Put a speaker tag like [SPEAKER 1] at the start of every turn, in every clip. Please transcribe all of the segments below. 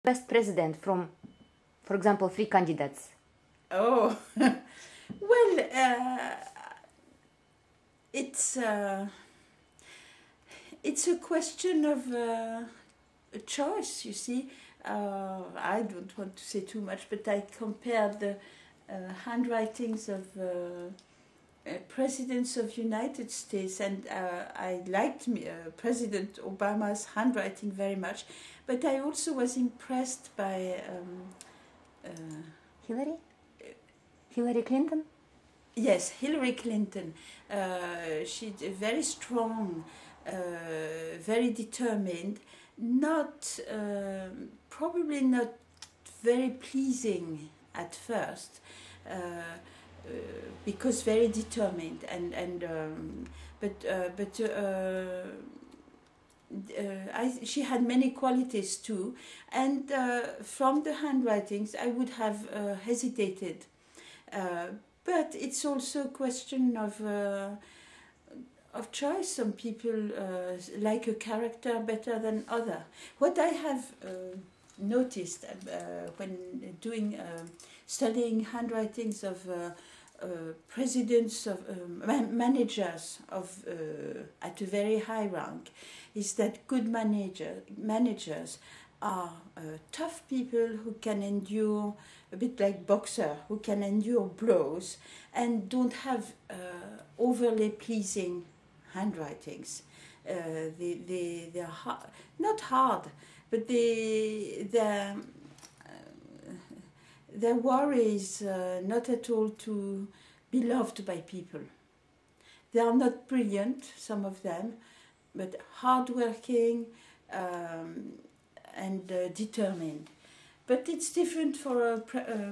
[SPEAKER 1] Best president from, for example, 3 candidates?
[SPEAKER 2] Oh, well, it's a question of a choice, you see. I don't want to say too much, but I compared the handwritings of presidents of United States, and I liked President Obama's handwriting very much, but I also was impressed by
[SPEAKER 1] Hillary Clinton?
[SPEAKER 2] yes, Hillary Clinton. She's very strong, very determined, not probably not very pleasing at first, because very determined, she had many qualities too, and from the handwritings I would have hesitated, but it's also a question of choice. Some people like a character better than other. What I have noticed when studying handwritings of presidents of managers of at a very high rank is that good managers are tough people who can endure, a bit like boxer, who can endure blows and don't have overly pleasing handwritings. They're not hard, but their worry is not at all to be loved by people. They are not brilliant, some of them, but hardworking and determined. But it's different for a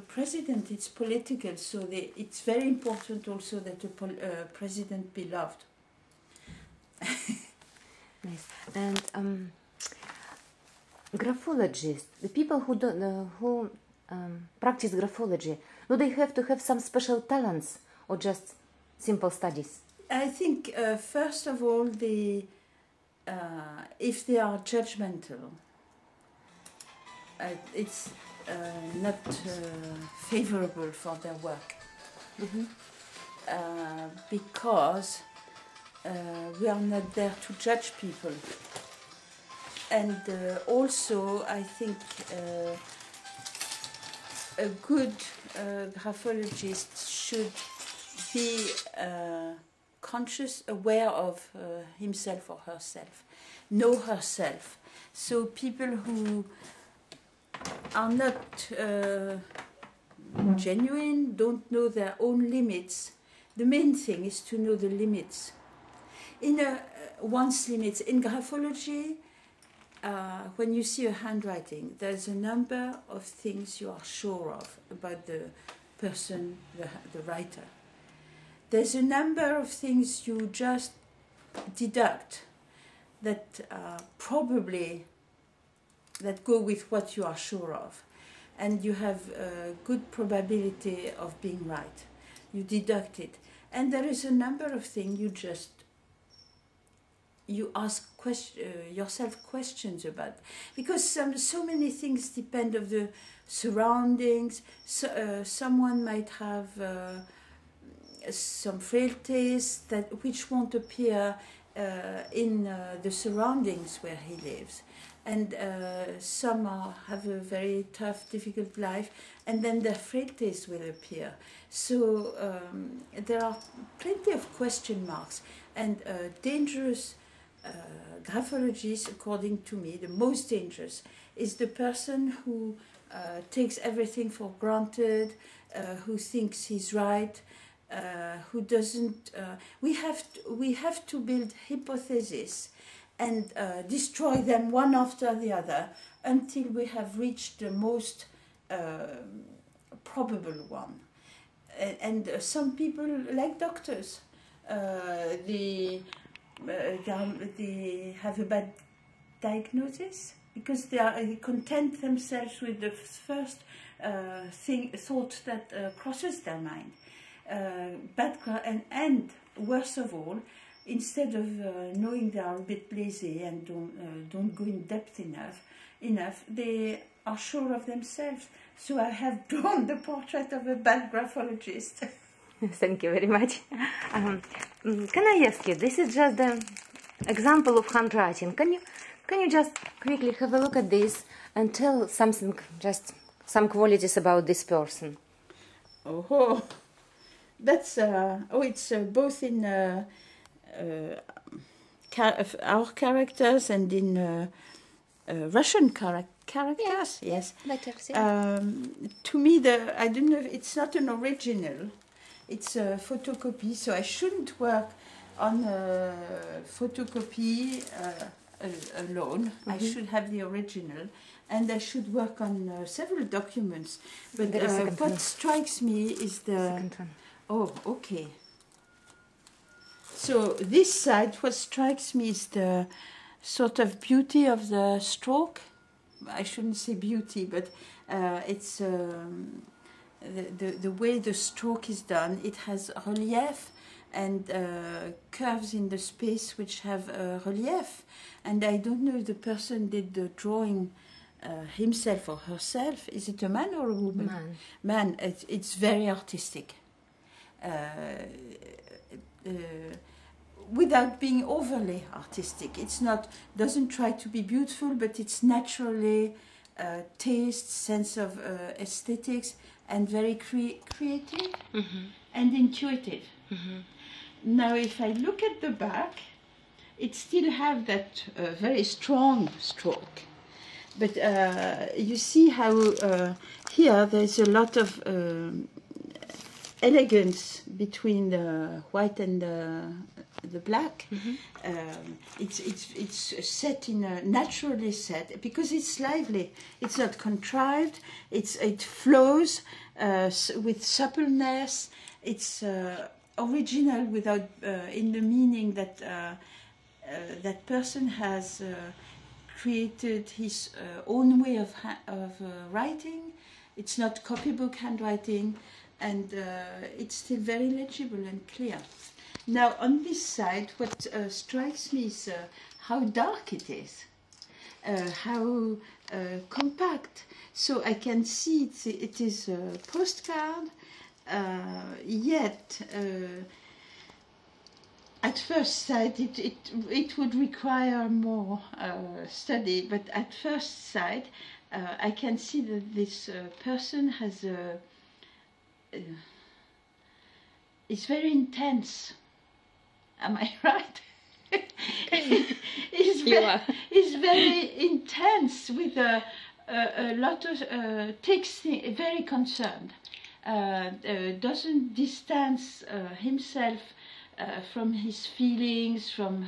[SPEAKER 2] president. It's political, so it's very important also that a president be loved.
[SPEAKER 1] Nice. And graphologists, the people who don't practice graphology, do they have to have some special talents or just simple studies?
[SPEAKER 2] I think first of all, if they are judgmental, it's not favorable for their work. Because we are not there to judge people. And also, I think a good graphologist should be conscious, aware of himself or herself, know herself. So people who are not genuine, don't know their own limits. The main thing is to know the limits. One's limits. In graphology, when you see a handwriting, there's a number of things you are sure of about the person, the writer. There's a number of things you just deduct that go with what you are sure of. And you have a good probability of being right. You deduct it. And there is a number of things you ask yourself questions about, because so many things depend on the surroundings. Someone might have some frailties which won't appear in the surroundings where he lives, and some have a very tough, difficult life, and then their frailties will appear. So there are plenty of question marks, and dangerous graphologist, according to me, the most dangerous is the person who takes everything for granted, who thinks he's right, who doesn't. We have to build hypotheses and destroy them one after the other until we have reached the most probable one. And some people, like doctors, they have a bad diagnosis because they content themselves with the first thought that crosses their mind. And worst of all, instead of knowing they are a bit lazy and don't go in depth enough, they are sure of themselves. So I have drawn the portrait of a bad graphologist.
[SPEAKER 1] Thank you very much. Can I ask you? This is just an example of handwriting. Can you just quickly have a look at this and tell something, just some qualities about this person?
[SPEAKER 2] Oh, that's it's both in our characters and in Russian characters. Yes.
[SPEAKER 1] Letters, yeah.
[SPEAKER 2] To me, I don't know. It's not an original. It's a photocopy, so I shouldn't work on a photocopy alone. I should have the original, and I should work on several documents. But what strikes me is the
[SPEAKER 1] second one.
[SPEAKER 2] Oh, okay. So this side, what strikes me is the sort of beauty of the stroke. I shouldn't say beauty, but it's the way the stroke is done. It has relief and curves in the space which have relief. And I don't know if the person did the drawing himself or herself. Is it a man or a woman?
[SPEAKER 1] Man.
[SPEAKER 2] Man. It's very artistic. Without being overly artistic. It's not, doesn't try to be beautiful, but it's naturally taste, sense of aesthetics, and very creative and intuitive. Now, if I look at the back, it still have that very strong stroke. But you see how here there's a lot of elegance between the white and the black. It's set in a naturally set because it's lively. It's not contrived. It flows with suppleness. It's original without in the meaning that that person has created his own way of writing. It's not copybook handwriting, and it's still very legible and clear. Now, on this side, what strikes me is how dark it is, how compact. So I can see it is a postcard, yet at first sight it would require more study, but at first sight I can see that this person has is very intense. Am I right? He's very intense with a lot of takes very concerned. Doesn't distance himself from his feelings, from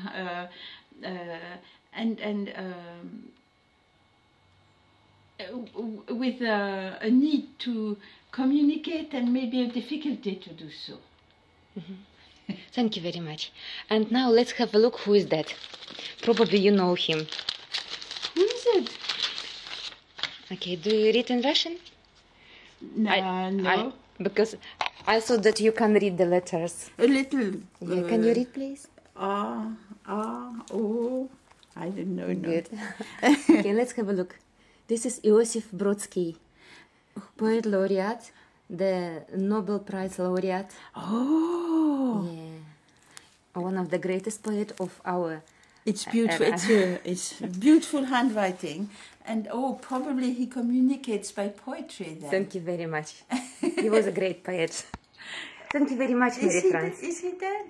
[SPEAKER 2] with a need to communicate and maybe a difficulty to do so.
[SPEAKER 1] Thank you very much. And now let's have a look. Who is that? Probably you know him.
[SPEAKER 2] Who is it?
[SPEAKER 1] Okay, do you read in Russian?
[SPEAKER 2] No.
[SPEAKER 1] Because I thought that you can read the letters.
[SPEAKER 2] A little.
[SPEAKER 1] Yeah, can you read, please?
[SPEAKER 2] Oh, I don't know.
[SPEAKER 1] Good. Okay, let's have a look. This is Iosif Brodsky, poet laureate, the Nobel Prize laureate.
[SPEAKER 2] Oh,
[SPEAKER 1] yeah, one of the greatest poets of our.
[SPEAKER 2] It's beautiful. It's beautiful handwriting, and probably he communicates by poetry. Then.
[SPEAKER 1] Thank you very much. He was a great poet. Thank you very much, Mary France.
[SPEAKER 2] Is he dead?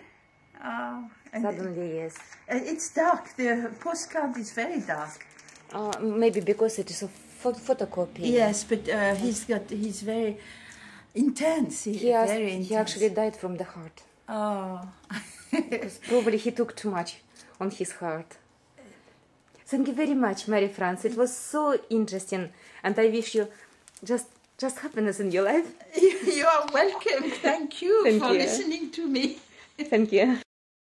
[SPEAKER 1] Suddenly, yes.
[SPEAKER 2] It's dark. The postcard is very dark.
[SPEAKER 1] Maybe because it is a photocopy.
[SPEAKER 2] Yes, but he's very intense. Very intense.
[SPEAKER 1] He actually died from the heart.
[SPEAKER 2] Oh.
[SPEAKER 1] Because probably he took too much on his heart. Thank you very much, Mary France. It was so interesting, and I wish you just happiness in your life.
[SPEAKER 2] You are welcome. Thank you for listening to me.
[SPEAKER 1] Thank you.